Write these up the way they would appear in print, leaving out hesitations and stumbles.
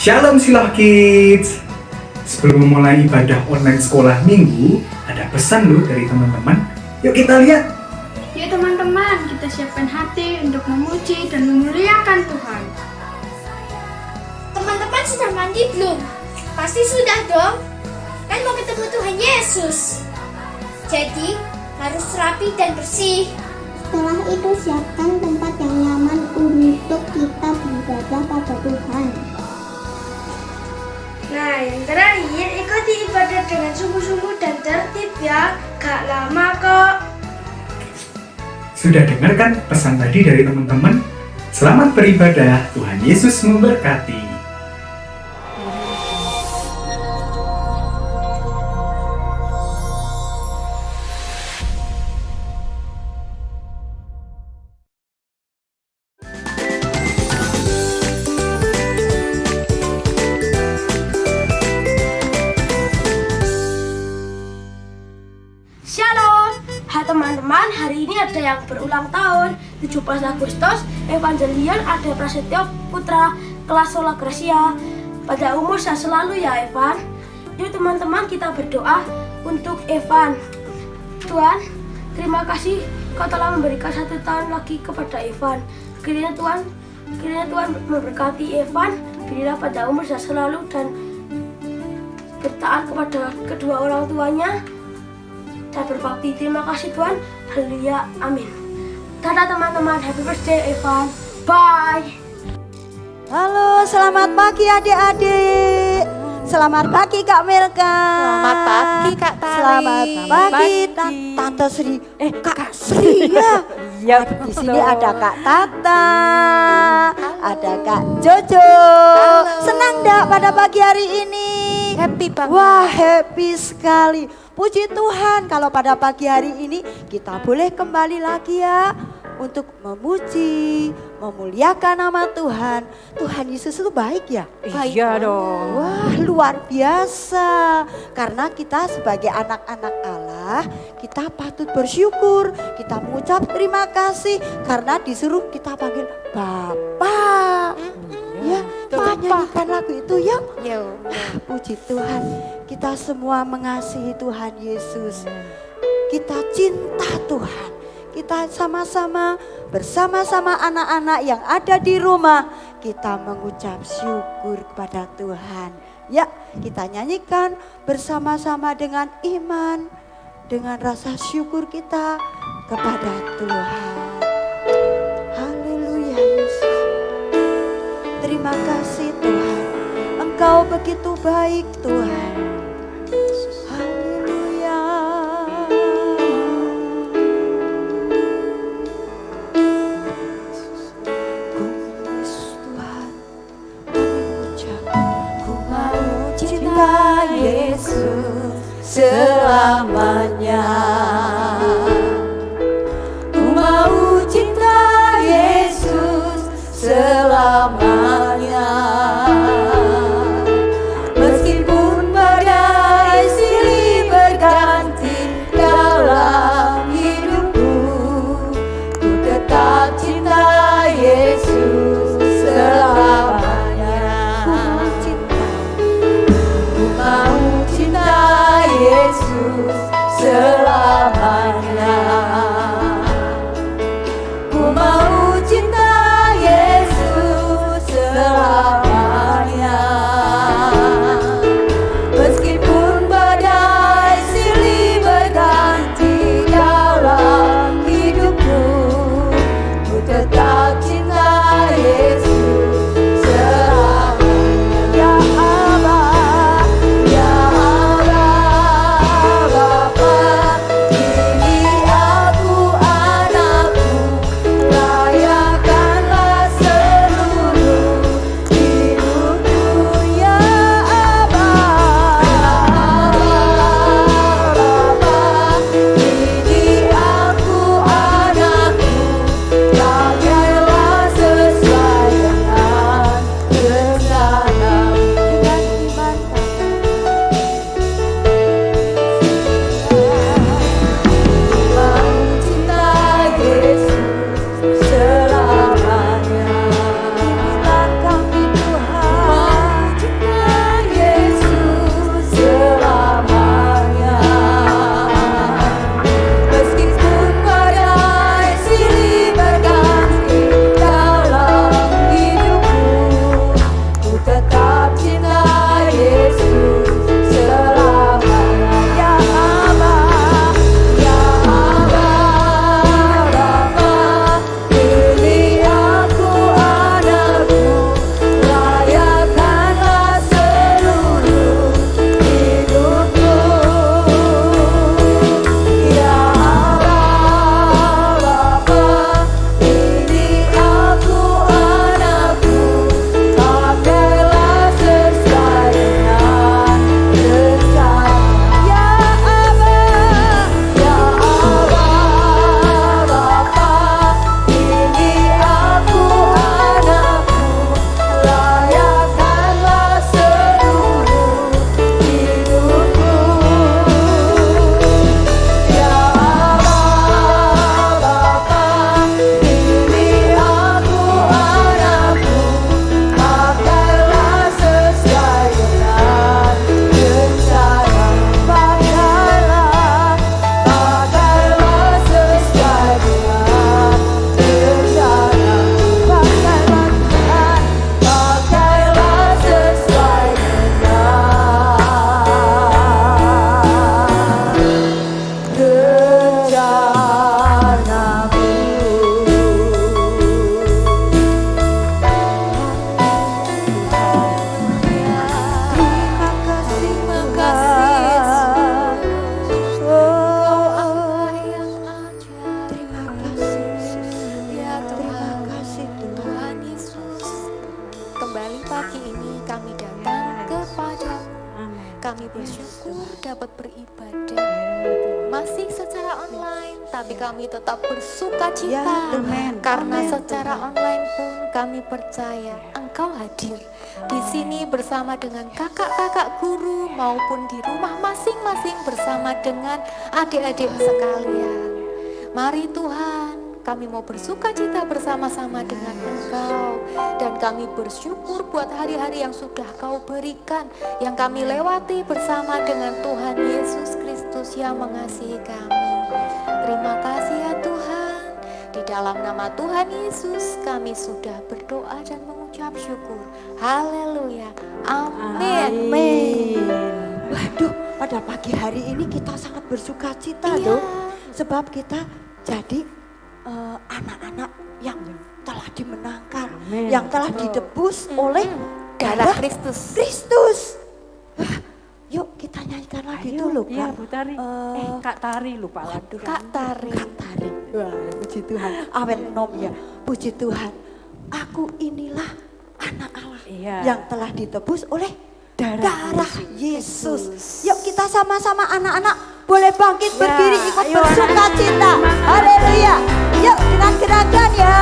Shalom Siloh Kids. Sebelum memulai ibadah online sekolah minggu, ada pesan loh dari teman-teman. Yuk kita lihat. Yuk teman-teman, kita siapkan hati untuk memuji dan memuliakan Tuhan. Teman-teman sudah mandi belum? Pasti sudah dong. Kan mau ketemu Tuhan Yesus. Jadi harus rapi dan bersih. Setelah itu siapkan tempat yang nyaman untuk kita beribadah pada Tuhan. Nah, yang terakhir, ikuti ibadah dengan sungguh-sungguh dan tertib ya. Gak lama kok. Sudah dengar kan pesan tadi dari teman-teman? Selamat beribadah, Tuhan Yesus memberkati. Shalom. Hai teman-teman, hari ini ada yang berulang tahun 17 Agustus, Evangelion Ade Prasetyo Putra kelas Sola Gracia. Pada umur saya selalu ya Evan. Yuk teman-teman kita berdoa untuk Evan. Tuhan, terima kasih Kau telah memberikan 1 tahun lagi kepada Evan. Kiranya Tuhan memberkati Evan, berilah pada umur saya selalu dan bertaat kepada kedua orang tuanya dan berbakti. Terima kasih Tuhan. Haleluya. Amin. Dadah teman-teman. Happy birthday Evan. Bye. Halo, selamat pagi adik-adik. Selamat pagi Kak Melka. Selamat pagi Kak Tari. Selamat pagi Tante Sri. Kak Sri ya. Iya. Di sini ada Kak Tata, ada Kak Jojo. Senang enggak pada pagi hari ini? Happy banget. Wah, happy sekali. Puji Tuhan kalau pada pagi hari ini kita boleh kembali lagi ya untuk memuji, memuliakan nama Tuhan. Tuhan Yesus itu baik ya? Iya dong. Wah, luar biasa. Karena kita sebagai anak-anak Allah, kita patut bersyukur. Kita mengucap terima kasih karena disuruh kita panggil Bapa. Ya, kita nyanyikan lagu itu yuk. Puji Tuhan, kita semua mengasihi Tuhan Yesus. Kita cinta Tuhan. Kita sama-sama bersama-sama anak-anak yang ada di rumah, kita mengucap syukur kepada Tuhan. Ya, kita nyanyikan bersama-sama dengan iman, dengan rasa syukur kita kepada Tuhan. Haleluya Yesus. Terima kasih Tuhan, Engkau begitu baik Tuhan. Haleluya. Yesus selamanya. Ku mau cinta Yesus selamanya. Meskipun badai silih berganti dalam hidupku, ku tetap cinta Yesus selamanya. Ku mau cinta Yesus selamanya. ini kami datang kepadamu. Kami bersyukur dapat beribadah masih secara online, tapi kami tetap bersuka cita karena secara online pun kami percaya Engkau hadir di sini bersama dengan kakak-kakak guru maupun di rumah masing-masing bersama dengan adik-adik sekalian. Mari Tuhan, kami mau bersuka cita bersama-sama dengan Engkau. Dan kami bersyukur buat hari-hari yang sudah Kau berikan, yang kami lewati bersama dengan Tuhan Yesus Kristus yang mengasihi kami. Terima kasih ya Tuhan. Di dalam nama Tuhan Yesus kami sudah berdoa dan mengucap syukur. Haleluya. Amin. Waduh, pada pagi hari ini kita sangat bersuka cita Iya. loh. Sebab kita jadi anak-anak yang telah dimenangkan, yang telah ditebus oleh darah Kristus. Wah, yuk kita nyanyikan lagi dulu Kak. Iya Bu Tari. Kak Tari lupa lagi. Kak Tari. Wah, puji Tuhan. Awen nom ya. Puji Tuhan. Aku inilah anak Allah yang telah ditebus oleh darah Yesus. Yuk kita sama-sama anak-anak boleh bangkit berdiri ikut bersuka cita. Haleluya. Yuk dengan gerakan ya.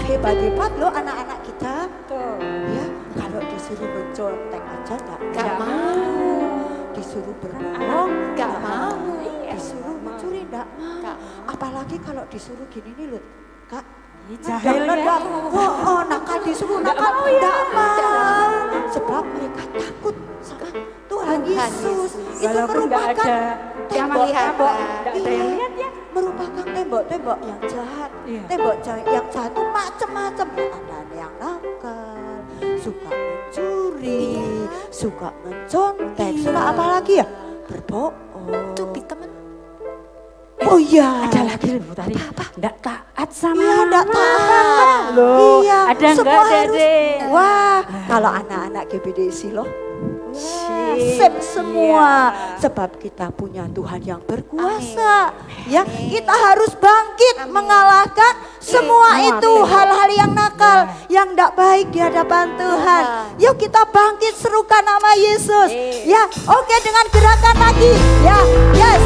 hebat-hebat loh anak-anak kita. Ya, kalau disuruh mencontek aja nggak mau. Disuruh berbohong nggak mau. Disuruh mencuri nggak mau. Apalagi kalau disuruh gini nih loh, Kak. Jahil ya. Oh, nakal disuruh nakal nggak mau. Sebab mereka takut sama Tuhan Yesus. Itu Walaupun nggak merupakan ada yang melihat, nggak ada iya, yang lihat ya. merupakan tembok-tembok yang jahat. Iya. Tembok yang jahat itu macam-macam. Ada yang nakal, suka mencuri, suka mencontek, suka apa lagi ya? Berbohong. Cubit temen. Oh iya. Ada lagi Bu Tari. Nggak taat sama Iya, enggak mama. taat. Loh, Iya, ada semua nggak harus- Dede? Wah, kalau anak-anak GBDC loh, sip semua. Sebab kita punya Tuhan yang berkuasa. Ya, kita harus bangkit mengalahkan semua itu hal-hal yang nakal, yang tidak baik di hadapan Tuhan. Yuk kita bangkit serukan nama Yesus. Ya, oke, dengan gerakan lagi. Ya, yes.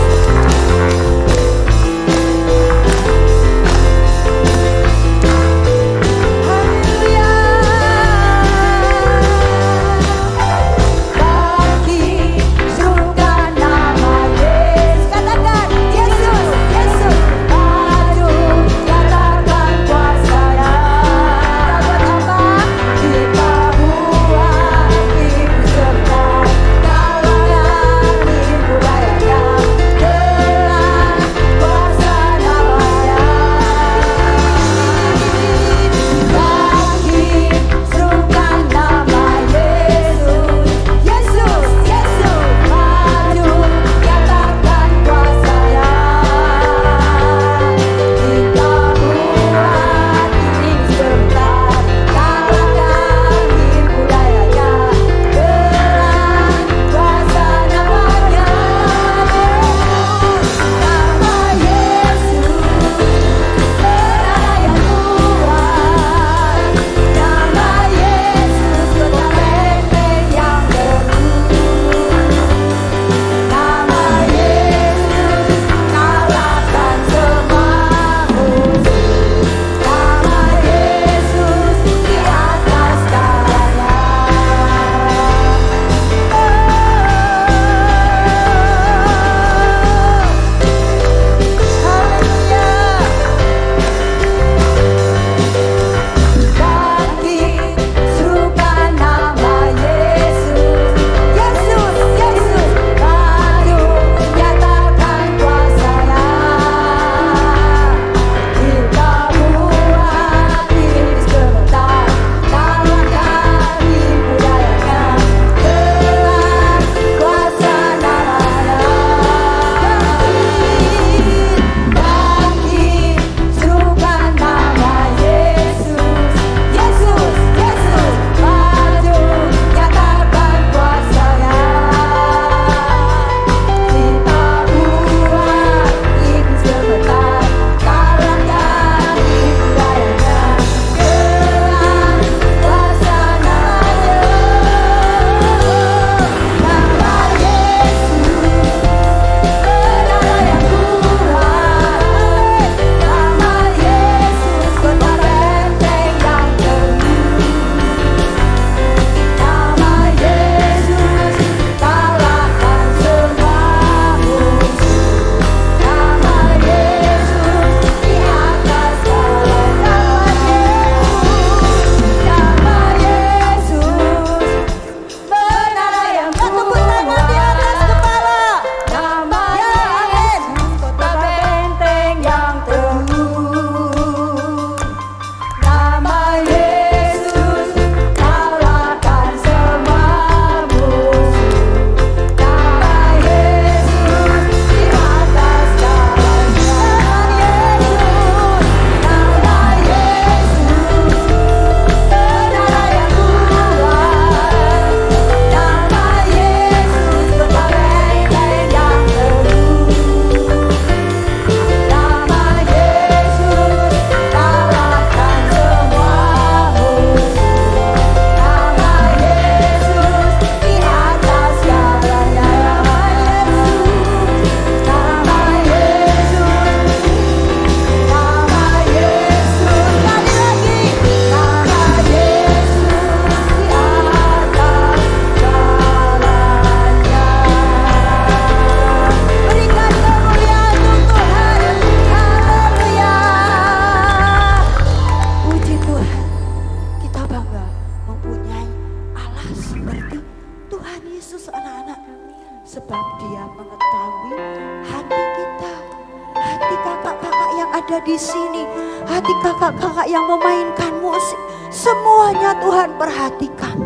ada di sini, hati kakak-kakak yang memainkan musik, semuanya Tuhan perhatikan.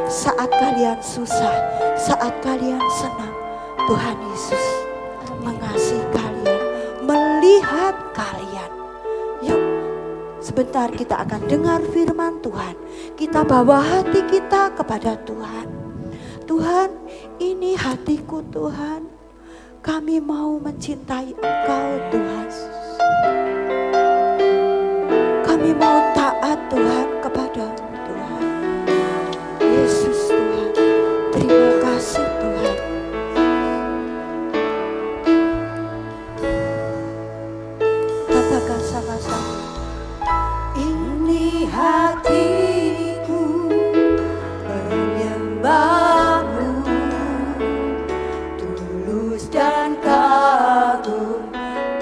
Saat kalian susah, saat kalian senang, Tuhan Yesus mengasihi kalian, melihat kalian. Yuk, sebentar kita akan dengar firman Tuhan. Kita bawa hati kita kepada Tuhan. Tuhan, ini hatiku Tuhan. Kami mau mencintai Engkau Tuhan. Kami mau taat Tuhan kepada-Mu Tuhan. Yesus Tuhan, terima kasih Tuhan. Katakan sama-sama. Ini hatiku menyembah-Mu, tulus dan kagum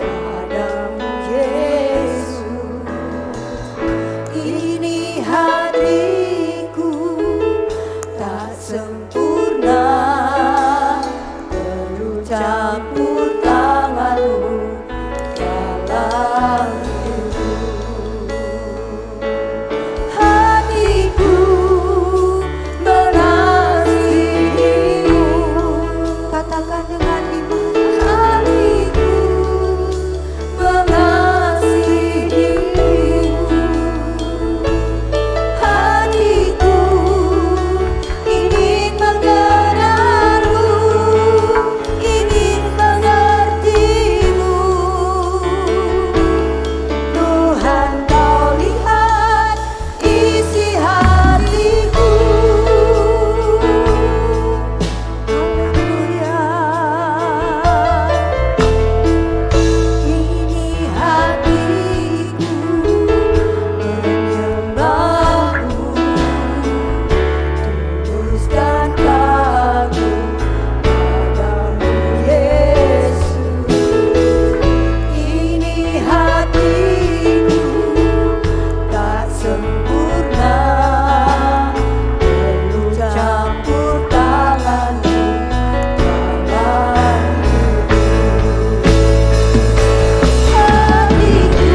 padamu Yesus. Ini hatiku tak sempurna, perlu campur tangan-Mu dalam hidup. Hatiku mengasihi-Mu. Katakan dengan iman. Hatiku mengasihi-Mu. Hatiku ingin mengenal-Mu, ingin mengerti-Mu. Tuhan, Kau lihat isi hatiku. Haleluya. Ini hatiku menyembah-Mu, tulus dan kagum padamu Yesus. Ini hatiku tak sempurna, perlu campur tangan-Mu dalam hidup. Hatiku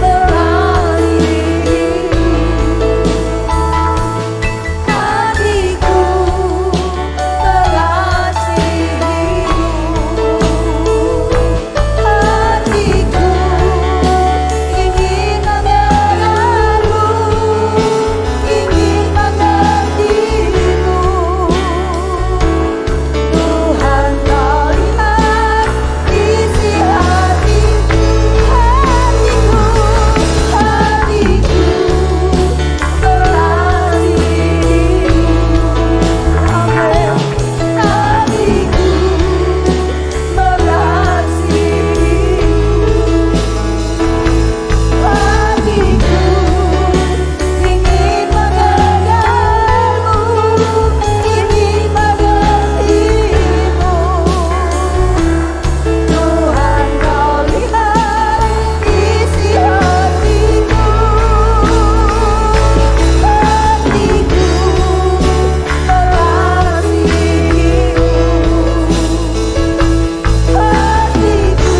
mengasihi-Mu. Hatiku mengasihi-Mu. Hatiku ingin mengenal-Mu, ingin mengerti-Mu. Tuhan, Kau lihat isi hatiku. Hatiku mengasihi-Mu. Amin. Hatiku mengasihi-Mu. Hatiku ingin mengenal-Mu, ingin mengerti-Mu. Tuhan, Kau lihat isi hatiku. Hatiku mengasihi-Mu. Hatiku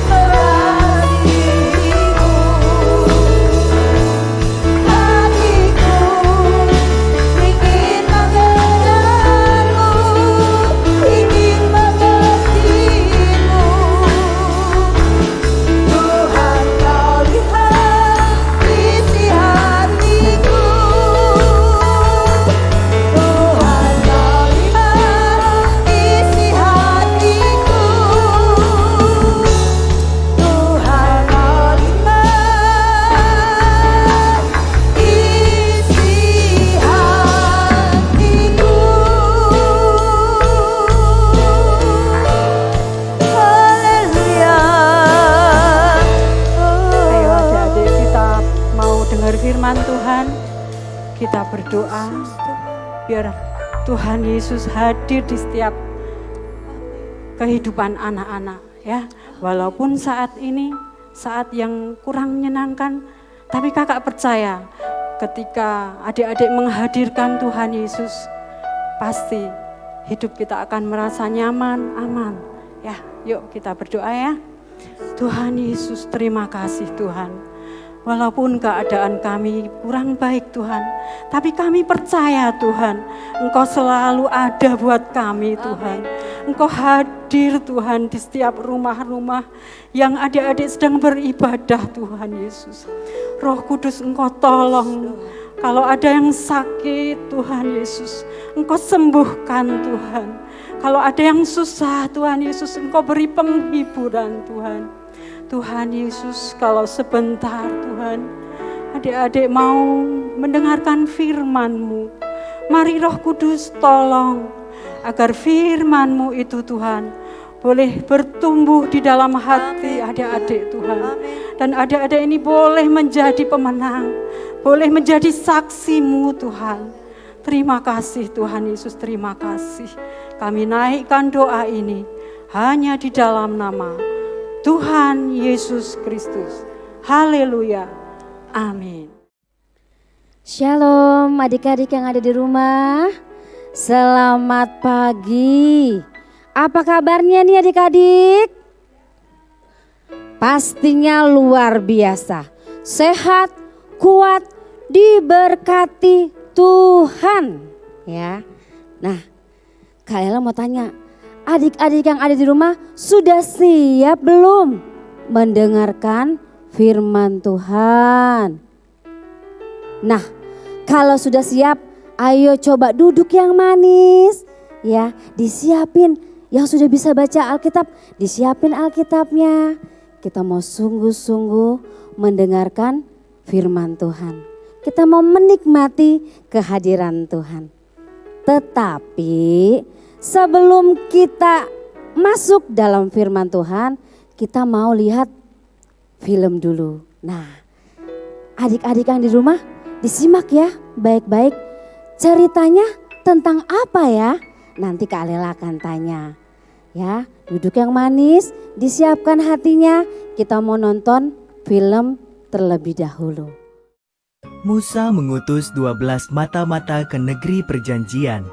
mengasihi-Mu. Hatiku ingin mengenal-Mu, ingin mengerti-Mu. Tuhan, Kau lihat isi hatiku. Tuhan, Kau lihat isi hatiku. Tuhan, Kau lihat isi hatiku. Haleluya. Ayo adik-adik, kita mau dengar firman Tuhan. Kita berdoa biar Tuhan Yesus hadir di setiap kehidupan anak-anak ya. Walaupun saat ini saat yang kurang menyenangkan, tapi kakak percaya ketika adik-adik menghadirkan Tuhan Yesus, pasti hidup kita akan merasa nyaman, aman. Ya, yuk kita berdoa ya. Tuhan Yesus, terima kasih Tuhan. Walaupun keadaan kami kurang baik Tuhan, tapi kami percaya Tuhan, Engkau selalu ada buat kami Tuhan. Engkau hadir Tuhan di setiap rumah-rumah yang adik-adik sedang beribadah Tuhan Yesus. Roh Kudus Engkau tolong Kalau ada yang sakit, Tuhan Yesus, Engkau sembuhkan Tuhan. Kalau ada yang susah, Tuhan Yesus, Engkau beri penghiburan Tuhan. Tuhan Yesus, kalau sebentar Tuhan, adik-adik mau mendengarkan firman-Mu. Mari Roh Kudus tolong agar firman-Mu itu Tuhan boleh bertumbuh di dalam hati adik-adik Tuhan. Dan adik-adik ini boleh menjadi pemenang, boleh menjadi saksi-Mu Tuhan. Terima kasih Tuhan Yesus, terima kasih. Kami naikkan doa ini hanya di dalam nama Tuhan Yesus Kristus. Haleluya. Amin. Shalom adik-adik yang ada di rumah. Selamat pagi. Apa kabarnya nih adik-adik? Pastinya luar biasa. Sehat, kuat, diberkati Tuhan. Ya. Nah, Kak Ella mau tanya, adik-adik yang ada di rumah sudah siap belum mendengarkan firman Tuhan? Nah, kalau sudah siap, ayo coba duduk yang manis. Ya, disiapin. Yang sudah bisa baca Alkitab, disiapin Alkitabnya. Kita mau sungguh-sungguh mendengarkan firman Tuhan. Kita mau menikmati kehadiran Tuhan. Tetapi sebelum kita masuk dalam firman Tuhan, kita mau lihat film dulu. Nah, adik-adik yang di rumah disimak ya baik-baik. Ceritanya tentang apa ya? Nanti Kak Lela akan tanya. Ya, duduk yang manis, disiapkan hatinya. Kita mau nonton film terlebih dahulu. Musa mengutus 12 mata-mata ke negeri perjanjian.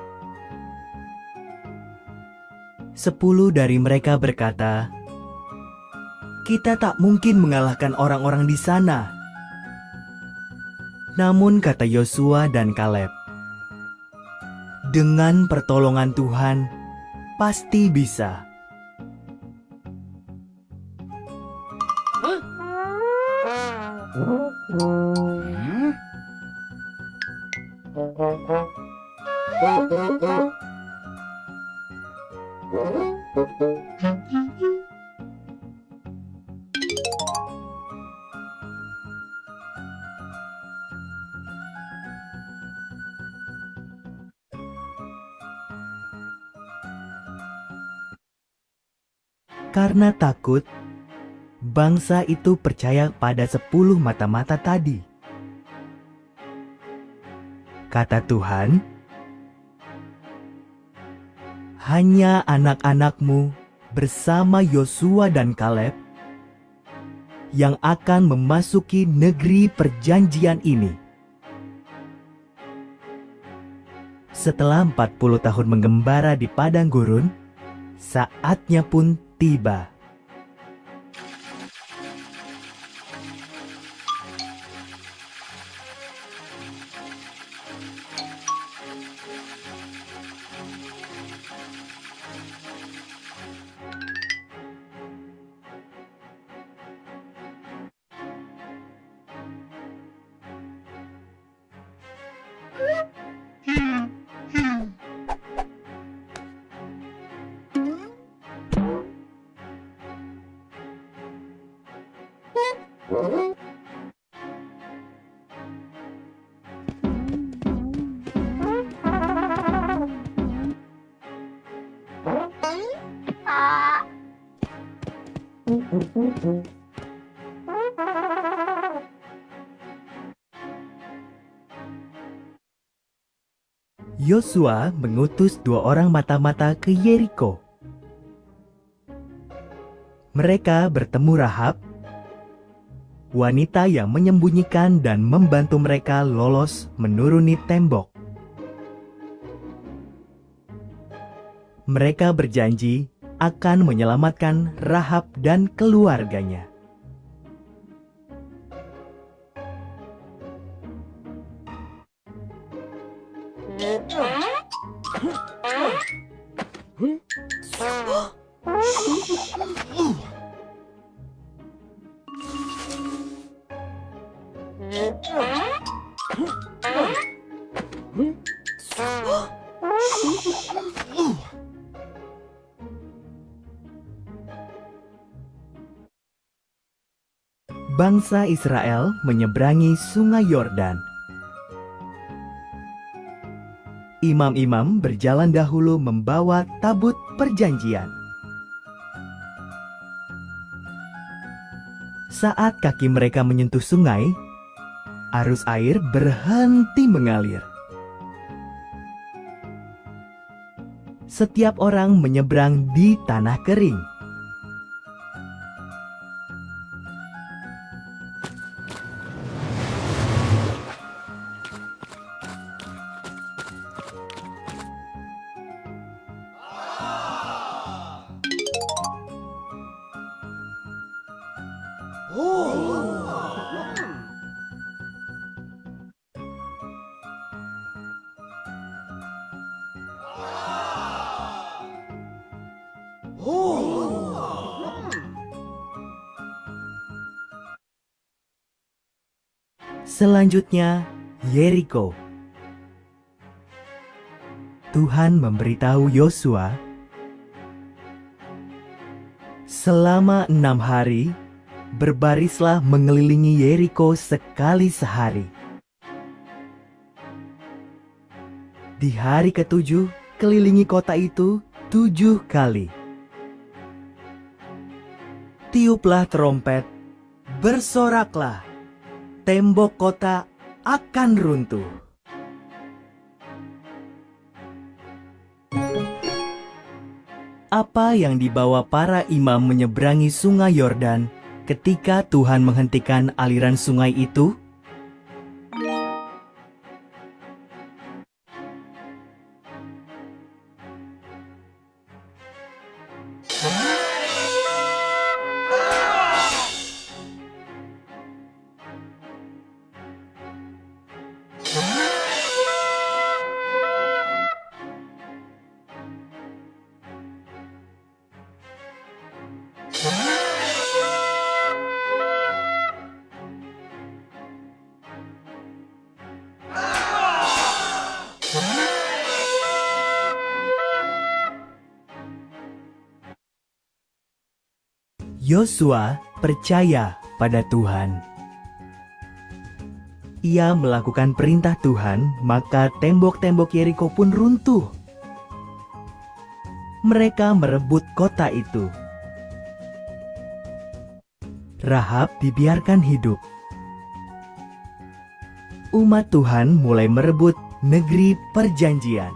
10 dari mereka berkata, "Kita tak mungkin mengalahkan orang-orang di sana." Namun kata Yosua dan Kaleb, "Dengan pertolongan Tuhan, pasti bisa." Karena takut, bangsa itu percaya pada 10 mata-mata tadi. Kata Tuhan, "Hanya anak-anakmu bersama Yosua dan Kaleb yang akan memasuki negeri perjanjian ini." Setelah 40 tahun menggembara di padang gurun, saatnya pun tiba. Yosua mengutus 2 orang mata-mata ke Yeriko. Mereka bertemu Rahab, wanita yang menyembunyikan dan membantu mereka lolos menuruni tembok. Mereka berjanji akan menyelamatkan Rahab dan keluarganya. bangsa Israel menyeberangi Sungai Yordan. Imam-imam berjalan dahulu membawa tabut perjanjian. Saat kaki mereka menyentuh sungai, arus air berhenti mengalir. Setiap orang menyeberang di tanah kering. Selanjutnya, Yeriko. Tuhan memberitahu Yosua, selama 6 hari, berbarislah mengelilingi Yeriko sekali sehari. Di hari ke-7, kelilingi kota itu 7 kali. Tiuplah trompet, bersoraklah. Tembok kota akan runtuh. Apa yang dibawa para imam menyeberangi Sungai Yordan ketika Tuhan menghentikan aliran sungai itu? Yosua percaya pada Tuhan. Ia melakukan perintah Tuhan, maka tembok-tembok Yeriko pun runtuh. Mereka merebut kota itu. Rahab dibiarkan hidup. Umat Tuhan mulai merebut negeri perjanjian.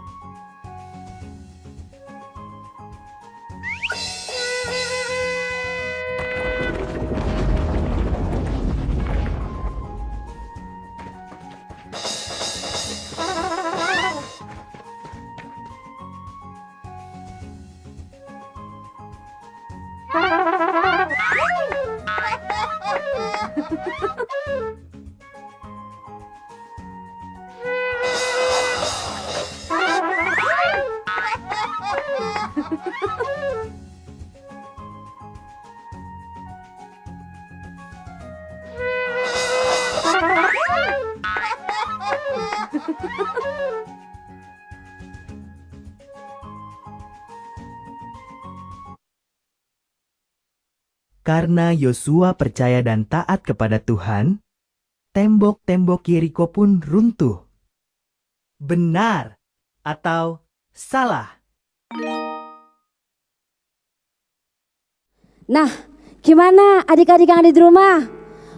Karena Yosua percaya dan taat kepada Tuhan, tembok-tembok Yeriko pun runtuh. Benar atau salah? Nah, gimana adik-adik yang ada di rumah?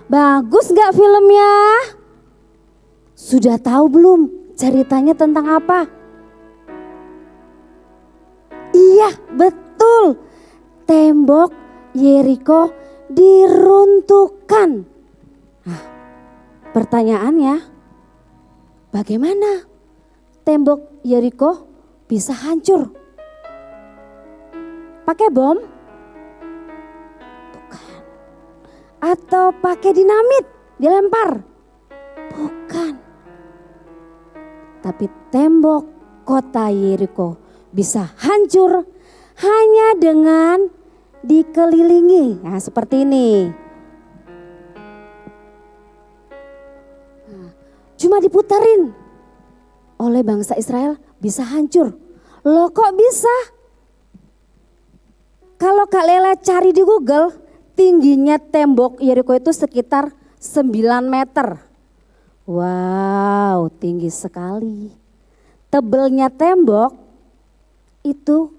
Bagus nggak filmnya? Sudah tahu belum ceritanya tentang apa? Iya, betul. Tembok Yeriko diruntuhkan. Nah, pertanyaannya, bagaimana tembok Yeriko bisa hancur? Pakai bom? Bukan. Atau pakai dinamit dilempar? Bukan. Tapi tembok kota Yeriko bisa hancur hanya dengan dikelilingi. Nah, seperti ini. Nah, cuma diputerin oleh bangsa Israel bisa hancur. Loh kok bisa? Kalau Kak Lela cari di Google, tingginya tembok Yeriko itu sekitar 9 meter. Wow, tinggi sekali. Tebelnya tembok itu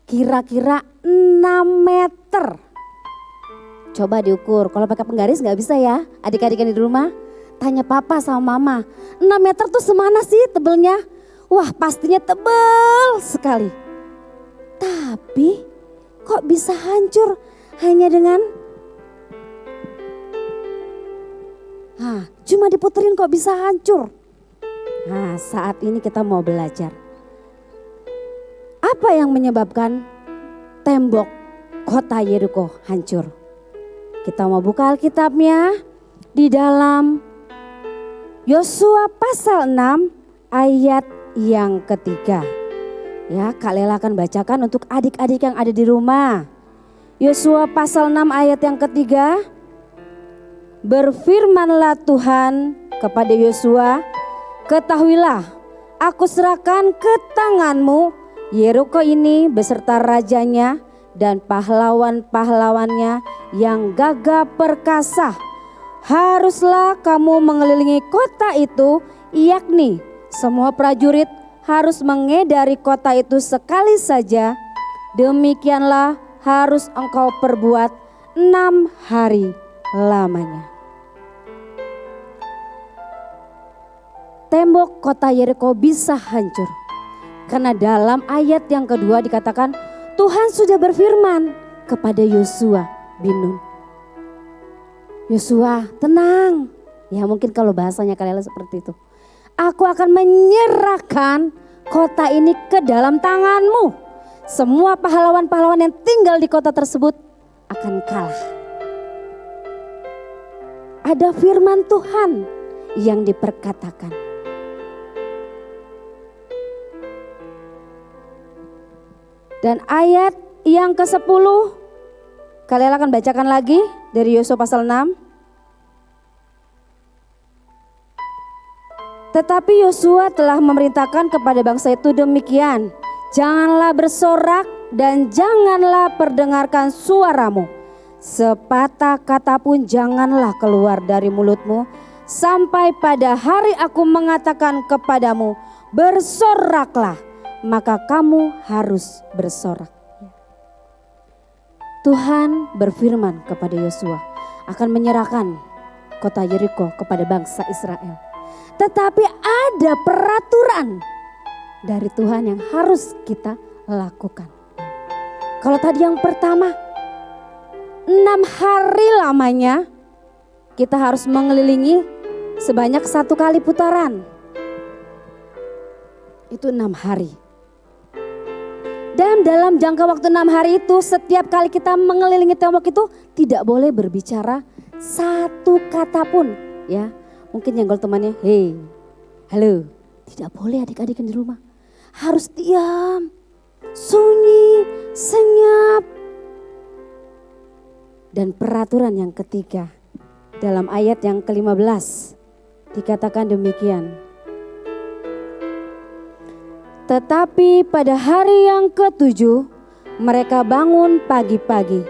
kira-kira 6 meter. Coba diukur, kalau pakai penggaris nggak bisa ya, adik-adik yang di rumah. Tanya papa sama mama, 6 meter tuh semana sih tebelnya? Wah pastinya tebel sekali. Tapi kok bisa hancur hanya dengan cuma diputerin kok bisa hancur. Nah saat ini kita mau belajar. Apa yang menyebabkan tembok kota Yeriko hancur? Kita mau buka Alkitabnya di dalam Yosua pasal 6 ayat yang ketiga. Ya, Kak Lela akan bacakan untuk adik-adik yang ada di rumah. Yosua pasal 6 ayat yang ketiga. Berfirmanlah Tuhan kepada Yosua, ketahuilah aku serahkan ke tanganmu Yeriko ini beserta rajanya dan pahlawan-pahlawannya yang gagah perkasa. Haruslah kamu mengelilingi kota itu, yakni semua prajurit harus mengedari kota itu sekali saja. Demikianlah harus engkau perbuat 6 hari lamanya. Tembok kota Yeriko bisa hancur karena dalam ayat yang kedua dikatakan Tuhan sudah berfirman kepada Yosua bin Nun. Yosua tenang, ya mungkin kalau bahasanya kalian seperti itu. Aku akan menyerahkan kota ini ke dalam tanganmu. Semua pahlawan-pahlawan yang tinggal di kota tersebut akan kalah. Ada firman Tuhan yang diperkatakan. Dan ayat yang ke-10 kalian akan bacakan lagi dari Yosua pasal 6. Tetapi Yosua telah memerintahkan kepada bangsa itu demikian. Janganlah bersorak dan janganlah perdengarkan suaramu. Sepatah kata pun janganlah keluar dari mulutmu. Sampai pada hari aku mengatakan kepadamu, bersoraklah, maka kamu harus bersorak. Tuhan berfirman kepada Yosua akan menyerahkan kota Yeriko kepada bangsa Israel. Tetapi ada peraturan dari Tuhan yang harus kita lakukan. Kalau tadi yang pertama 6 hari lamanya kita harus mengelilingi sebanyak 1 kali putaran. Itu 6 hari. Dan dalam jangka waktu 6 hari itu setiap kali kita mengelilingi tembok itu tidak boleh berbicara 1 kata pun ya. Mungkin nyenggol temannya, hei, halo. Tidak boleh adik-adik yang di rumah. Harus diam, sunyi, senyap. Dan peraturan yang ketiga dalam ayat yang ke-15 dikatakan demikian. Tetapi pada hari yang ke-7 mereka bangun pagi-pagi.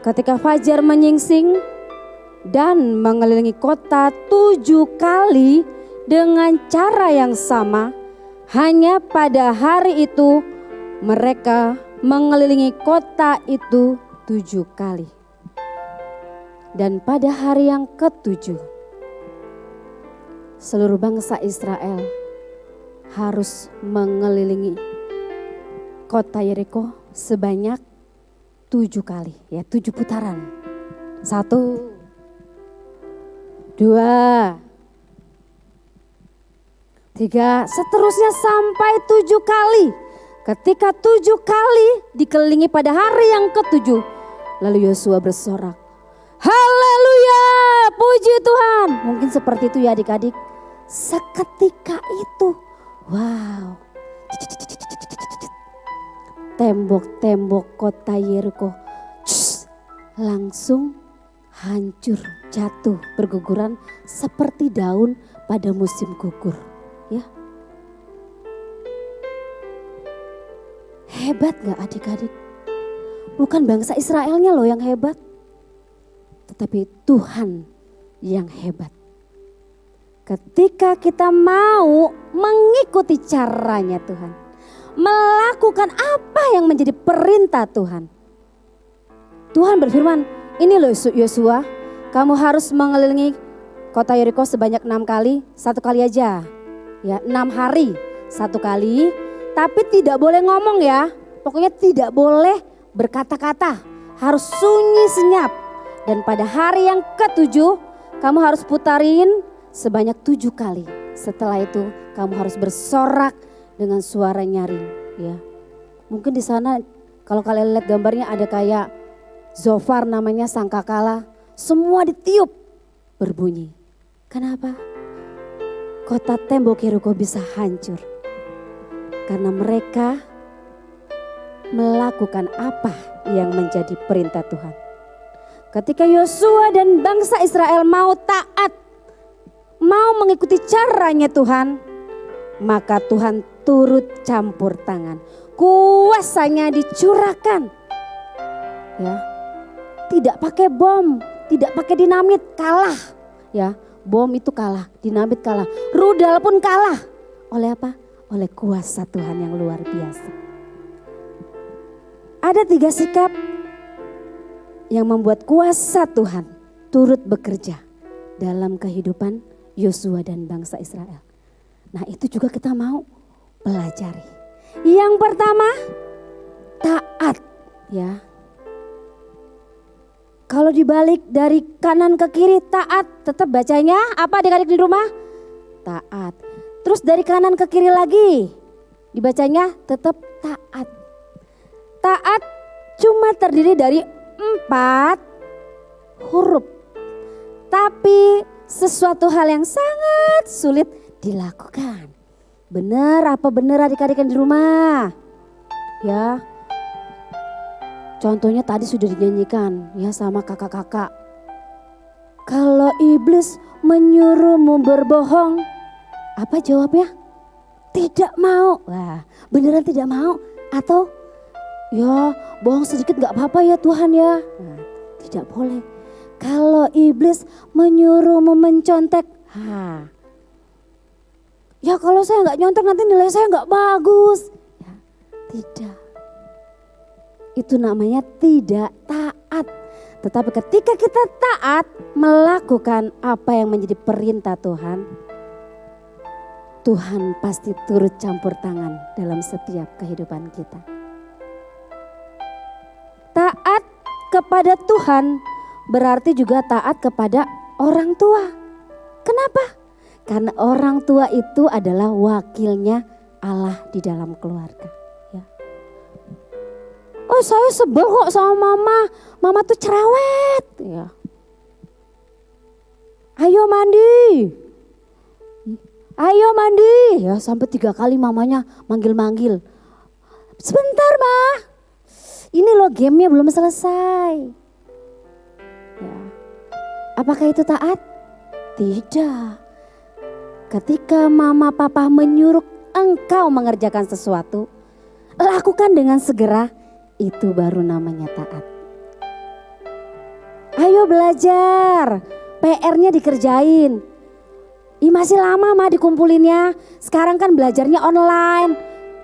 Ketika fajar menyingsing dan mengelilingi kota 7 kali dengan cara yang sama. Hanya pada hari itu mereka mengelilingi kota itu 7 kali. Dan pada hari yang ke-7 seluruh bangsa Israel harus mengelilingi kota Yeriko sebanyak 7 kali, ya 7 putaran. 1, 2, 3, seterusnya sampai 7 kali. Ketika 7 kali dikelilingi pada hari yang ke-7, lalu Yosua bersorak, haleluya, puji Tuhan. Mungkin seperti itu ya adik-adik. Seketika itu, wow, tembok-tembok kota Yeriko langsung hancur, jatuh, berguguran seperti daun pada musim gugur. Ya, hebat gak adik-adik? Bukan bangsa Israelnya loh yang hebat, tetapi Tuhan yang hebat. Ketika kita mau mengikuti caranya Tuhan, melakukan apa yang menjadi perintah Tuhan. Tuhan berfirman, ini loh Yosua, kamu harus mengelilingi kota Yeriko sebanyak 6 kali, 1 kali aja. Ya, 6 hari, 1 kali, tapi tidak boleh ngomong ya. Pokoknya tidak boleh berkata-kata, harus sunyi senyap. Dan pada hari yang ke-7, kamu harus putarin sebanyak 7 kali. Setelah itu kamu harus bersorak dengan suara nyaring. Ya, mungkin di sana kalau kalian lihat gambarnya ada kayak Zofar namanya sangkakala. Semua ditiup berbunyi. Kenapa? Kota tembok Yeriko bisa hancur. Karena mereka melakukan apa yang menjadi perintah Tuhan. Ketika Yosua dan bangsa Israel mau taat, mau mengikuti caranya Tuhan, maka Tuhan turut campur tangan. Kuasanya dicurahkan. Ya. Tidak pakai bom, tidak pakai dinamit, kalah. Ya, bom itu kalah, dinamit kalah, rudal pun kalah. Oleh apa? Oleh kuasa Tuhan yang luar biasa. Ada 3 sikap yang membuat kuasa Tuhan turut bekerja dalam kehidupan Yosua dan bangsa Israel. Nah, itu juga kita mau pelajari. Yang pertama, taat, ya. Kalau dibalik dari kanan ke kiri taat, tetap bacanya apa adik-adik di rumah? Taat. Terus dari kanan ke kiri lagi dibacanya tetap taat. Taat cuma terdiri dari 4 huruf. Tapi sesuatu hal yang sangat sulit dilakukan. Benar apa benar adik-adik yang di rumah? Ya. Contohnya tadi sudah dinyanyikan ya sama kakak-kakak. Kalau iblis menyuruhmu berbohong, apa jawabnya? Tidak mau. Wah, beneran tidak mau? Atau ya bohong sedikit gak apa-apa ya Tuhan ya. Nah, tidak boleh. Kalau iblis menyuruhmu mencontek, ya kalau saya gak nyontek nanti nilai saya gak bagus. Ya, tidak. Itu namanya tidak taat. Tetapi ketika kita taat melakukan apa yang menjadi perintah Tuhan, Tuhan pasti turut campur tangan dalam setiap kehidupan kita. Taat kepada Tuhan berarti juga taat kepada orang tua. Kenapa? Karena orang tua itu adalah wakilnya Allah di dalam keluarga. Oh, saya sebel kok sama mama. Mama tuh cerewet. Ya. Ayo mandi. Ayo mandi. Ya, sampai 3 kali mamanya manggil-manggil. Sebentar, Ma. Ini loh gamenya belum selesai. Ya. Apakah itu taat? Tidak. Ketika mama papa menyuruh engkau mengerjakan sesuatu, lakukan dengan segera. Itu baru namanya taat. Ayo belajar, PR-nya dikerjain. Ih, masih lama mah dikumpulinnya. Sekarang kan belajarnya online.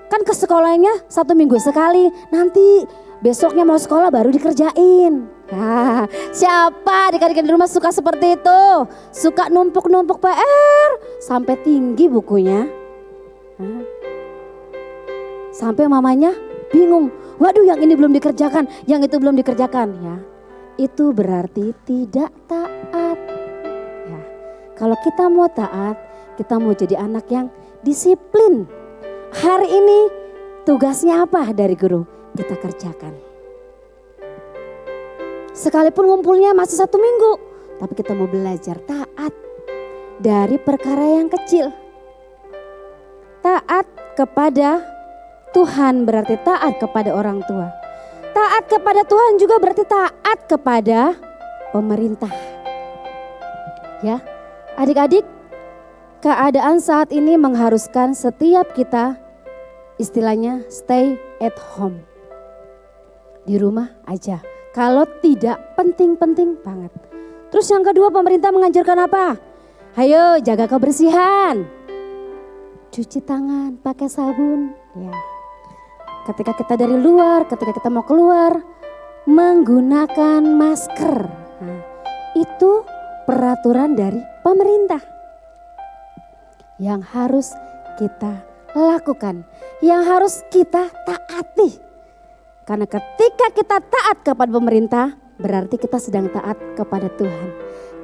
Kan ke sekolahnya 1 minggu sekali. Nanti besoknya mau sekolah baru dikerjain. Nah, siapa adik-adik di rumah suka seperti itu? Suka numpuk-numpuk PR sampai tinggi bukunya. Nah, sampai mamanya bingung. Waduh, yang ini belum dikerjakan, yang itu belum dikerjakan. Ya, itu berarti tidak taat. Ya, kalau kita mau taat, kita mau jadi anak yang disiplin. Hari ini tugasnya apa dari guru? Kita kerjakan. Sekalipun ngumpulnya masih 1 minggu, tapi kita mau belajar taat dari perkara yang kecil. Taat kepada Tuhan berarti taat kepada orang tua. Taat kepada Tuhan juga berarti taat kepada pemerintah. Ya, adik-adik, keadaan saat ini mengharuskan setiap kita istilahnya stay at home. Di rumah aja. Kalau tidak penting-penting banget. Terus yang kedua pemerintah menganjurkan apa? Ayo jaga kebersihan. Cuci tangan pakai sabun. Ya. Ketika kita dari luar, ketika kita mau keluar, menggunakan masker. Nah, itu peraturan dari pemerintah yang harus kita lakukan, yang harus kita taati. Karena ketika kita taat kepada pemerintah, berarti kita sedang taat kepada Tuhan.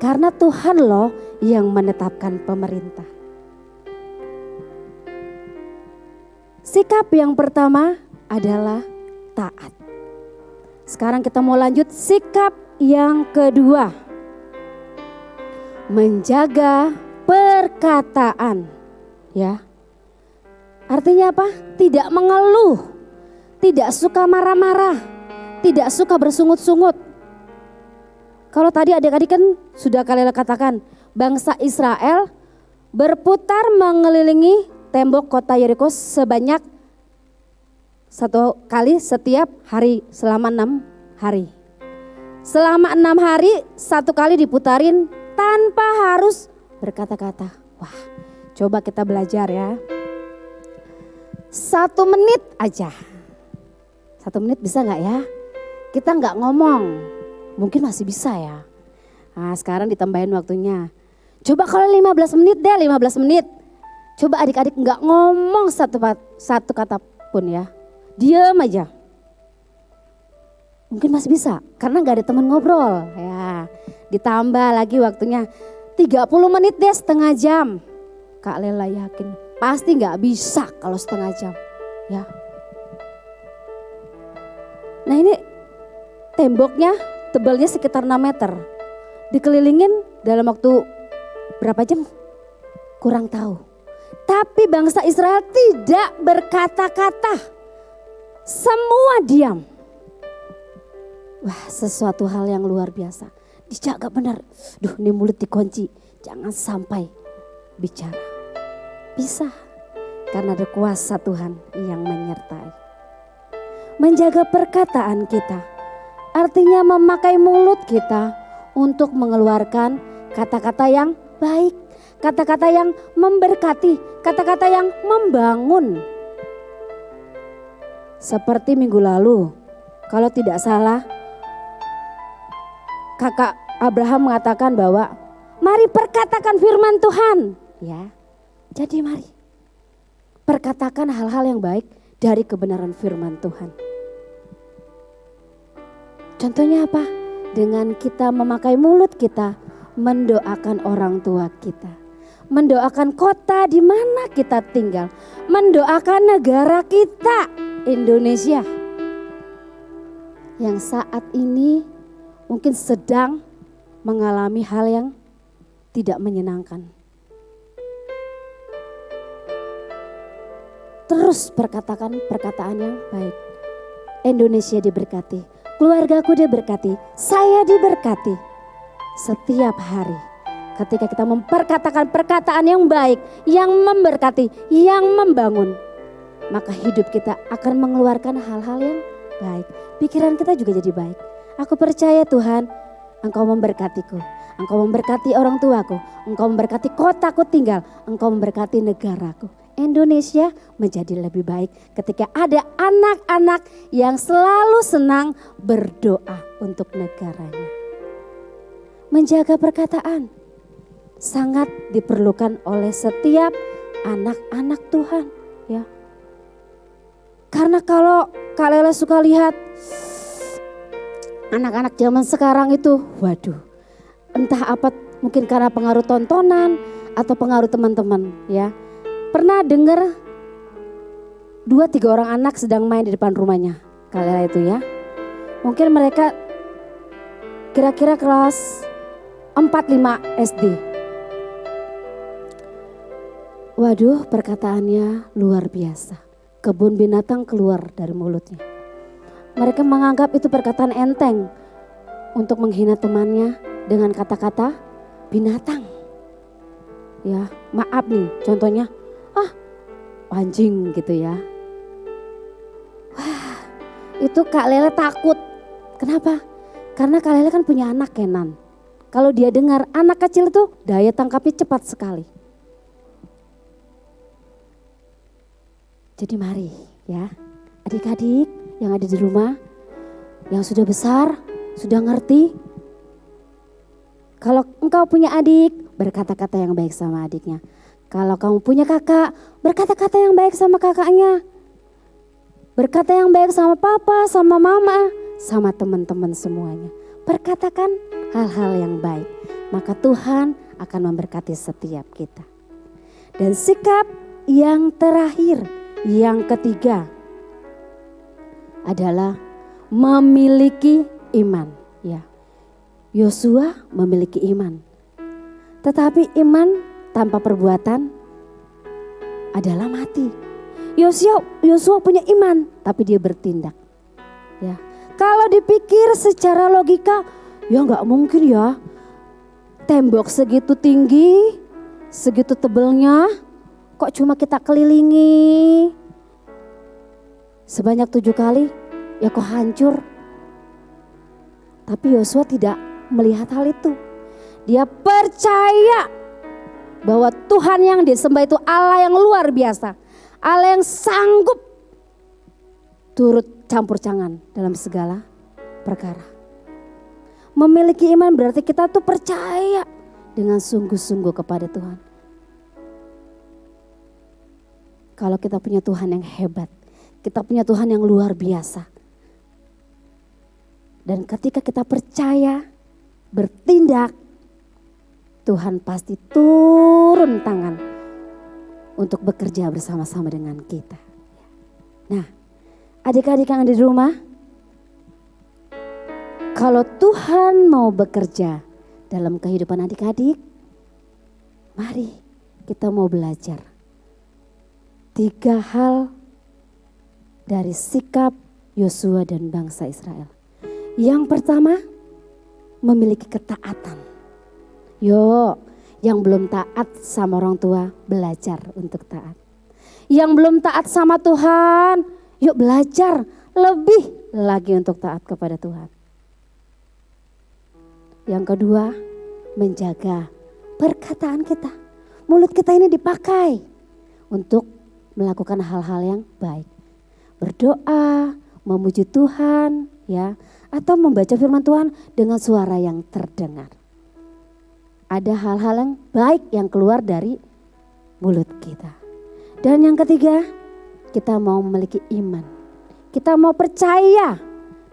Karena Tuhan loh yang menetapkan pemerintah. Sikap yang pertama adalah taat. Sekarang kita mau lanjut sikap yang kedua. Menjaga perkataan. Ya. Artinya apa? Tidak mengeluh. Tidak suka marah-marah. Tidak suka bersungut-sungut. Kalau tadi adik-adik kan sudah kalian katakan, bangsa Israel berputar mengelilingi tembok kota Yeriko sebanyak 1 kali setiap hari selama 6 hari. Selama 6 hari 1 kali diputarin tanpa harus berkata-kata. Wah, coba kita belajar ya. 1 menit aja. 1 menit bisa gak ya? Kita gak ngomong. Mungkin masih bisa ya. Nah, sekarang ditambahin waktunya. Coba kalau 15 menit deh, 15 menit. Coba adik-adik gak ngomong satu kata pun ya. Diam aja. Mungkin masih bisa karena gak ada teman ngobrol. Ya, ditambah lagi waktunya 30 menit deh, setengah jam. Kak Lela yakin pasti gak bisa kalau setengah jam. Ya. Nah ini temboknya tebalnya sekitar 6 meter. Dikelilingin dalam waktu berapa jam? Kurang tahu. Tapi bangsa Israel tidak berkata-kata. Semua diam. Wah, sesuatu hal yang luar biasa. Dijaga benar. Duh, ini mulut dikunci. Jangan sampai bicara. Bisa. Karena ada kuasa Tuhan yang menyertai. Menjaga perkataan kita. Artinya memakai mulut kita untuk mengeluarkan kata-kata yang baik. Kata-kata yang memberkati. Kata-kata yang membangun. Seperti minggu lalu, kalau tidak salah, kakak Abraham mengatakan bahwa mari perkatakan firman Tuhan. Ya, jadi mari perkatakan hal-hal yang baik dari kebenaran firman Tuhan. Contohnya apa? Dengan kita memakai mulut kita mendoakan orang tua kita. Mendoakan kota di mana kita tinggal. Mendoakan negara kita, Indonesia. Yang saat ini mungkin sedang mengalami hal yang tidak menyenangkan. Terus perkatakan perkataan yang baik. Indonesia diberkati, keluargaku diberkati, saya diberkati. Setiap hari ketika kita memperkatakan perkataan yang baik, yang memberkati, yang membangun, maka hidup kita akan mengeluarkan hal-hal yang baik. Pikiran kita juga jadi baik. Aku percaya Tuhan, Engkau memberkatiku. Engkau memberkati orang tuaku. Engkau memberkati kotaku tinggal. Engkau memberkati negaraku. Indonesia menjadi lebih baik ketika ada anak-anak yang selalu senang berdoa untuk negaranya. Menjaga perkataan sangat diperlukan oleh setiap anak-anak Tuhan, ya. Karena kalau Kak Lela suka lihat anak-anak zaman sekarang itu, waduh, entah apa, mungkin karena pengaruh tontonan atau pengaruh teman-teman, ya. Pernah dengar 2-3 orang anak sedang main di depan rumahnya Kak Lela itu, ya. Mungkin mereka kira-kira kelas 4-5 SD. Waduh, perkataannya luar biasa. Kebun binatang keluar dari mulutnya. Mereka menganggap itu perkataan enteng untuk menghina temannya dengan kata-kata binatang. Ya, maaf nih, contohnya, anjing gitu ya. Wah, itu Kak Lele takut. Kenapa? Karena Kak Lele kan punya anak Kenan. Kalau dia dengar, anak kecil itu daya tangkapnya cepat sekali. Jadi mari ya, adik-adik yang ada di rumah, yang sudah besar, sudah ngerti. Kalau engkau punya adik, berkata-kata yang baik sama adiknya. Kalau kamu punya kakak, berkata-kata yang baik sama kakaknya. Berkata yang baik sama papa, sama mama, sama teman-teman semuanya. Berkatakan hal-hal yang baik, maka Tuhan akan memberkati setiap kita. Dan sikap yang terakhir, yang ketiga adalah memiliki iman. Ya, Yosua memiliki iman, tetapi iman tanpa perbuatan adalah mati. Yosua punya iman, tapi dia bertindak. Ya, kalau dipikir secara logika, ya nggak mungkin ya. Tembok segitu tinggi, segitu tebalnya, kok cuma kita kelilingi sebanyak 7 kali, ya kok hancur. Tapi Yosua tidak melihat hal itu. Dia percaya bahwa Tuhan yang disembah itu Allah yang luar biasa. Allah yang sanggup turut campur tangan dalam segala perkara. Memiliki iman berarti kita tuh percaya dengan sungguh-sungguh kepada Tuhan. Kalau kita punya Tuhan yang hebat, kita punya Tuhan yang luar biasa. Dan ketika kita percaya, bertindak, Tuhan pasti turun tangan untuk bekerja bersama-sama dengan kita. Nah, adik-adik yang ada di rumah, kalau Tuhan mau bekerja dalam kehidupan adik-adik, mari kita mau belajar 3 hal dari sikap Yosua dan bangsa Israel. Yang pertama, memiliki ketaatan. Yo, yang belum taat sama orang tua, belajar untuk taat. Yang belum taat sama Tuhan, yuk belajar lebih lagi untuk taat kepada Tuhan. Yang kedua, menjaga perkataan kita. Mulut kita ini dipakai untuk melakukan hal-hal yang baik. Berdoa, memuji Tuhan, ya, atau membaca firman Tuhan dengan suara yang terdengar. Ada hal-hal yang baik yang keluar dari mulut kita. Dan yang ketiga, kita mau memiliki iman. Kita mau percaya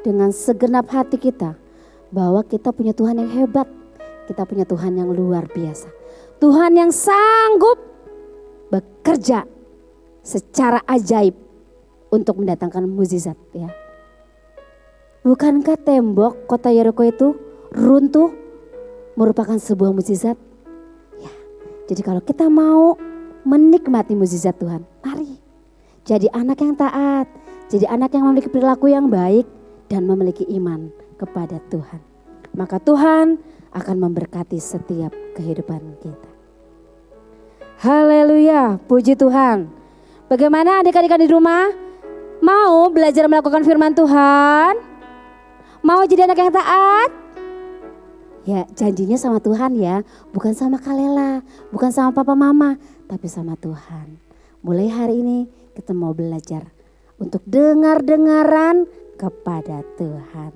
dengan segenap hati kita bahwa kita punya Tuhan yang hebat. Kita punya Tuhan yang luar biasa. Tuhan yang sanggup bekerja secara ajaib untuk mendatangkan mukjizat, ya. Bukankah tembok kota Yeriko itu runtuh merupakan sebuah mukjizat? Ya. Jadi kalau kita mau menikmati mukjizat Tuhan, mari jadi anak yang taat, jadi anak yang memiliki perilaku yang baik dan memiliki iman kepada Tuhan. Maka Tuhan akan memberkati setiap kehidupan kita. Haleluya, puji Tuhan. Bagaimana adik-adik di rumah? Mau belajar melakukan firman Tuhan? Mau jadi anak yang taat? Ya, janjinya sama Tuhan ya, bukan sama Kalela, bukan sama papa mama, tapi sama Tuhan. Mulai hari ini kita mau belajar untuk dengar-dengaran kepada Tuhan.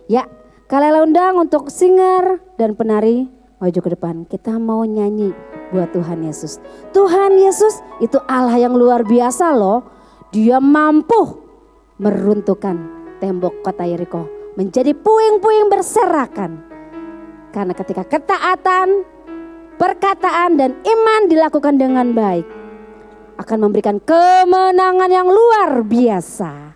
Ya, Kalela undang untuk singer dan penari maju ke depan. Kita mau nyanyi buat Tuhan Yesus. Tuhan Yesus itu Allah yang luar biasa loh. Dia mampu meruntuhkan tembok kota Yeriko menjadi puing-puing berserakan. Karena ketika ketaatan, perkataan dan iman dilakukan dengan baik, akan memberikan kemenangan yang luar biasa.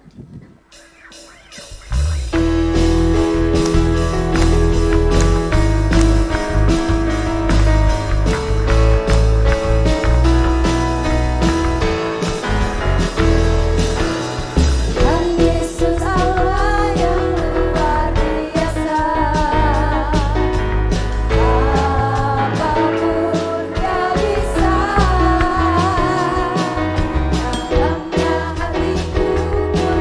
Dalamnya hatiku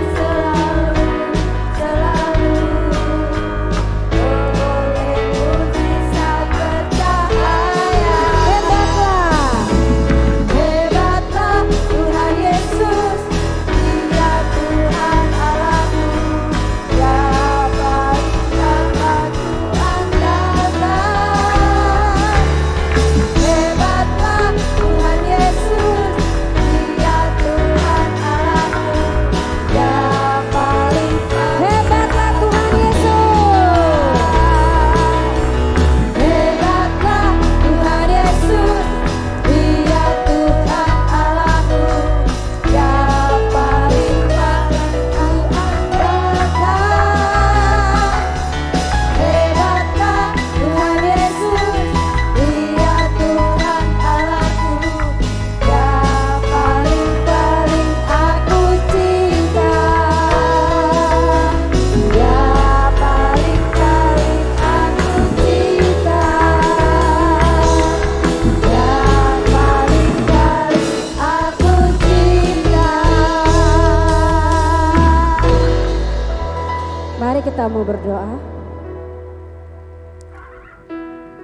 Mari kita mau berdoa.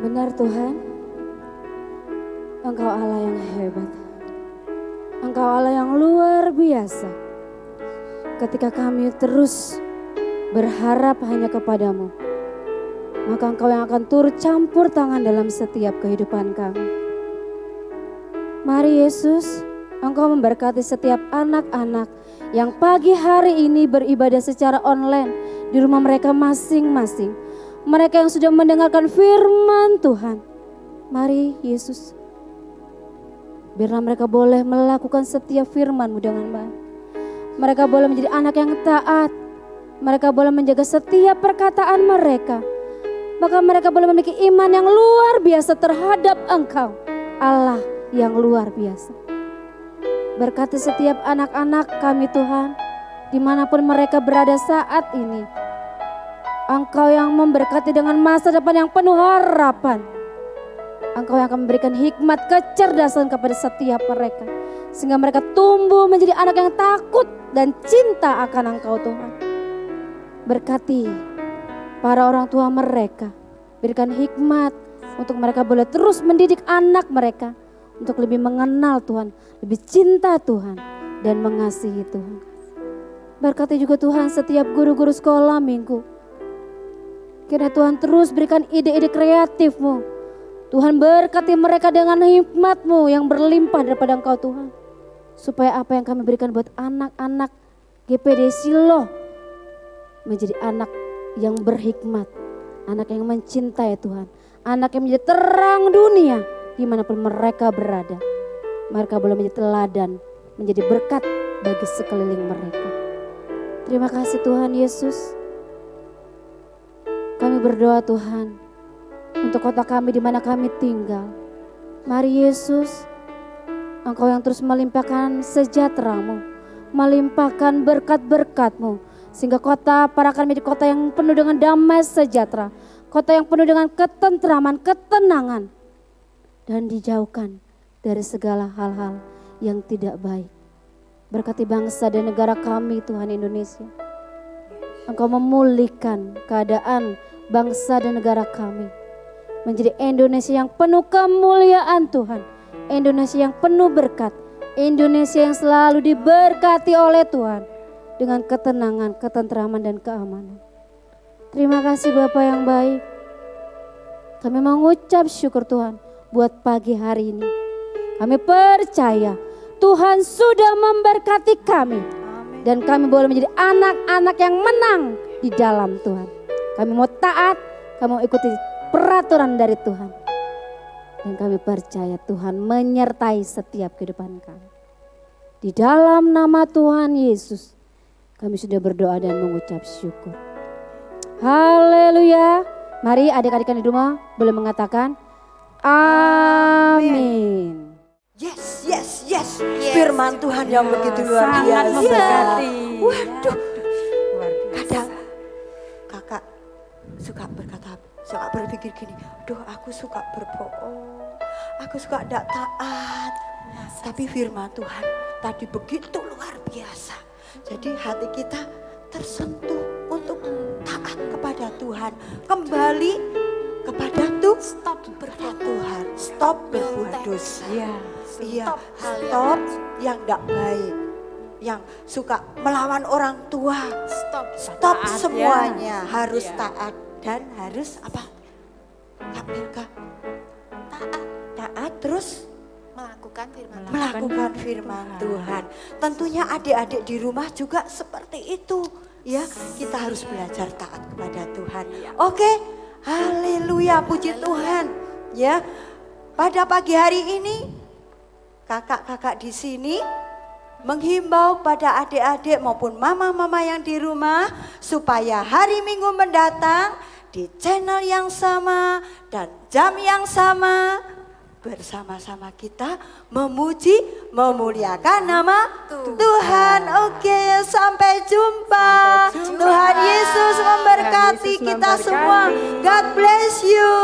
Benar Tuhan, Engkau Allah yang hebat. Engkau Allah yang luar biasa. Ketika kami terus berharap hanya kepadamu, maka Engkau yang akan turut campur tangan dalam setiap kehidupan kami. Mari Yesus, Engkau memberkati setiap anak-anak yang pagi hari ini beribadah secara online di rumah mereka masing-masing. Mereka yang sudah mendengarkan firman Tuhan. Mari Yesus, biarlah mereka boleh melakukan setiap firman-Mu dengan baik. Mereka boleh menjadi anak yang taat. Mereka boleh menjaga setiap perkataan mereka. Maka mereka boleh memiliki iman yang luar biasa terhadap Engkau, Allah yang luar biasa. Berkati setiap anak-anak kami Tuhan, dimanapun mereka berada saat ini. Engkau yang memberkati dengan masa depan yang penuh harapan. Engkau yang akan memberikan hikmat kecerdasan kepada setiap mereka. Sehingga mereka tumbuh menjadi anak yang takut dan cinta akan Engkau Tuhan. Berkati para orang tua mereka. Berikan hikmat untuk mereka boleh terus mendidik anak mereka. Untuk lebih mengenal Tuhan, lebih cinta Tuhan dan mengasihi Tuhan. Berkati juga Tuhan setiap guru-guru sekolah minggu. Kiranya Tuhan terus berikan ide-ide kreatif-Mu. Tuhan berkati mereka dengan hikmat-Mu yang berlimpah daripada Engkau Tuhan. Supaya apa yang kami berikan buat anak-anak GPD Siloh menjadi anak yang berhikmat. Anak yang mencintai Tuhan. Anak yang menjadi terang dunia dimanapun mereka berada. Mereka boleh menjadi teladan, menjadi berkat bagi sekeliling mereka. Terima kasih Tuhan Yesus. Kami berdoa Tuhan untuk kota kami di mana kami tinggal. Mari Yesus, Engkau yang terus melimpahkan sejahtera-Mu, melimpahkan berkat-berkat-Mu, sehingga kota Parakan menjadi kota yang penuh dengan damai sejahtera, kota yang penuh dengan ketentraman, ketenangan, dan dijauhkan dari segala hal-hal yang tidak baik. Berkati bangsa dan negara kami Tuhan Indonesia. Engkau memulihkan keadaan bangsa dan negara kami menjadi Indonesia yang penuh kemuliaan Tuhan, Indonesia yang penuh berkat, Indonesia yang selalu diberkati oleh Tuhan dengan ketenangan, ketentraman dan keamanan. Terima kasih Bapa yang baik. Kami mengucap syukur Tuhan buat pagi hari ini. Kami percaya Tuhan sudah memberkati kami dan kami boleh menjadi anak-anak yang menang di dalam Tuhan. Kami mau taat, kami mau ikuti peraturan dari Tuhan. Dan kami percaya Tuhan menyertai setiap kehidupan kami. Di dalam nama Tuhan Yesus, kami sudah berdoa dan mengucap syukur. Haleluya. Mari adik-adik di rumah boleh mengatakan amin. Yes, yes, yes. Firman Tuhan yang begitu luar biasa. Sangat memberkati. Waduh. Kadang kakak suka berpikir gini, aduh aku suka berbohong, aku suka tidak taat. Tapi firman Tuhan tadi begitu luar biasa. Jadi hati kita tersentuh untuk taat kepada Tuhan. Kembali kepada stop Tuhan. Stop berbuat dosa. Iya, stop yang tidak baik. Yang suka melawan orang tua. Stop semuanya. Harus taat dan harus apa? Kak Milka? Taat terus melakukan firman Tuhan. Tentunya adik-adik di rumah juga seperti itu. Ya, kita harus belajar taat kepada Tuhan. Oke, haleluya, puji Tuhan. Ya, pada pagi hari ini kakak-kakak di sini menghimbau pada adik-adik maupun mama-mama yang di rumah supaya hari Minggu mendatang di channel yang sama dan jam yang sama bersama-sama kita memuji, memuliakan nama Tuhan. Oke, sampai jumpa. Tuhan Yesus memberkati kita semua. God bless you.